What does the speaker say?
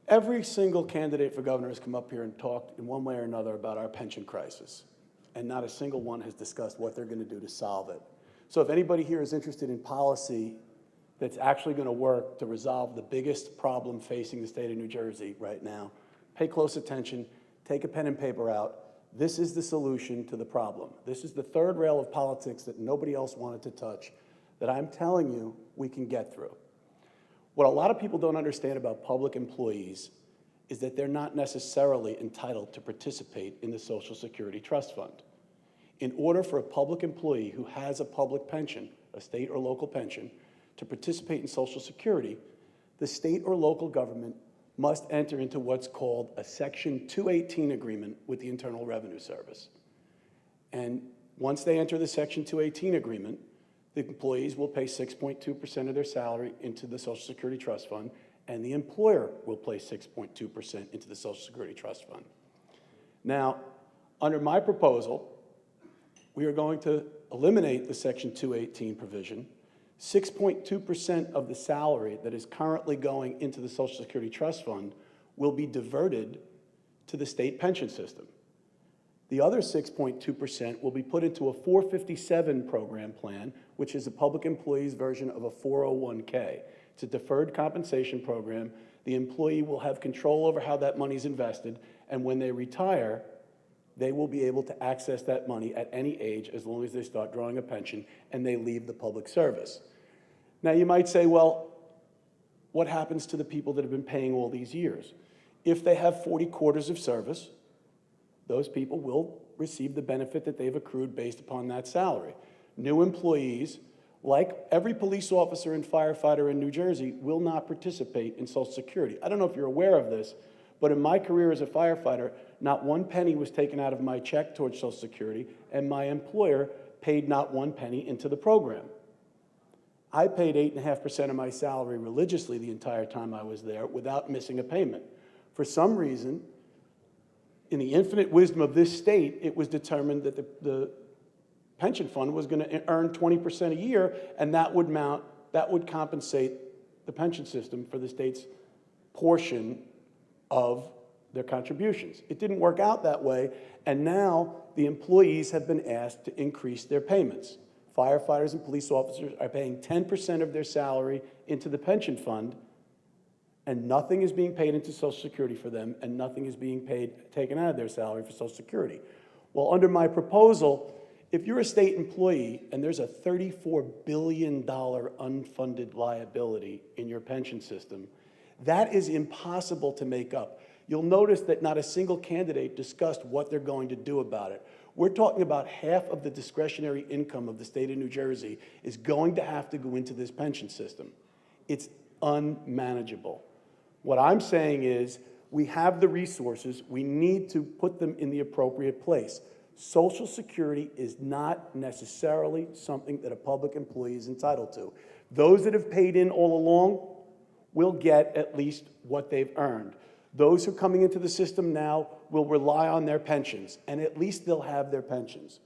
Every single candidate for governor has come up here and talked in one way or another about our pension crisis, and not a single one has discussed what they're going to do to solve it. So if anybody here is interested in policy that's actually going to work to resolve the biggest problem facing the state of New Jersey right now, pay close attention, take a pen and paper out. This is the solution to the problem. This is the third rail of politics that nobody else wanted to touch, that I'm telling you we can get through. What a lot of people don't understand about public employees is that they're not necessarily entitled to participate in the Social Security Trust Fund. In order for a public employee who has a public pension, a state or local pension, to participate in Social Security, the state or local government must enter into what's called a Section 218 agreement with the Internal Revenue Service. And once they enter the Section 218 agreement, the employees will pay 6.2% of their salary into the Social Security Trust Fund, and the employer will pay 6.2% into the Social Security Trust Fund. Now, under my proposal, we are going to eliminate the Section 218 provision. 6.2% of the salary that is currently going into the Social Security Trust Fund will be diverted to the state pension system. The other 6.2% will be put into a 457 program plan, which is a public employee's version of a 401k. It's a deferred compensation program. The employee will have control over how that money is invested, and when they retire, they will be able to access that money at any age as long as they start drawing a pension and they leave the public service. Now you might say, well, what happens to the people that have been paying all these years? If they have 40 quarters of service, those people will receive the benefit that they've accrued based upon that salary. New employees, like every police officer and firefighter in New Jersey, will not participate in Social Security. I don't know if you're aware of this, but in my career as a firefighter, not one penny was taken out of my check towards Social Security, and my employer paid not one penny into the program. I paid 8.5% of my salary religiously the entire time I was there without missing a payment. For some reason, in the infinite wisdom of this state, it was determined that the pension fund was going to earn 20% a year, and that would compensate the pension system for the state's portion of their contributions. It didn't work out that way, and now the employees have been asked to increase their payments. Firefighters and police officers are paying 10% of their salary into the pension fund, and nothing is being paid into Social Security for them, and nothing is being taken out of their salary for Social Security. Well, under my proposal, if you're a state employee and there's a $34 billion unfunded liability in your pension system, that is impossible to make up. You'll notice that not a single candidate discussed what they're going to do about it. We're talking about half of the discretionary income of the state of New Jersey is going to have to go into this pension system. It's unmanageable. What I'm saying is we have the resources. We need to put them in the appropriate place. Social Security is not necessarily something that a public employee is entitled to. Those that have paid in all along will get at least what they've earned. Those who are coming into the system now will rely on their pensions, and at least they'll have their pensions.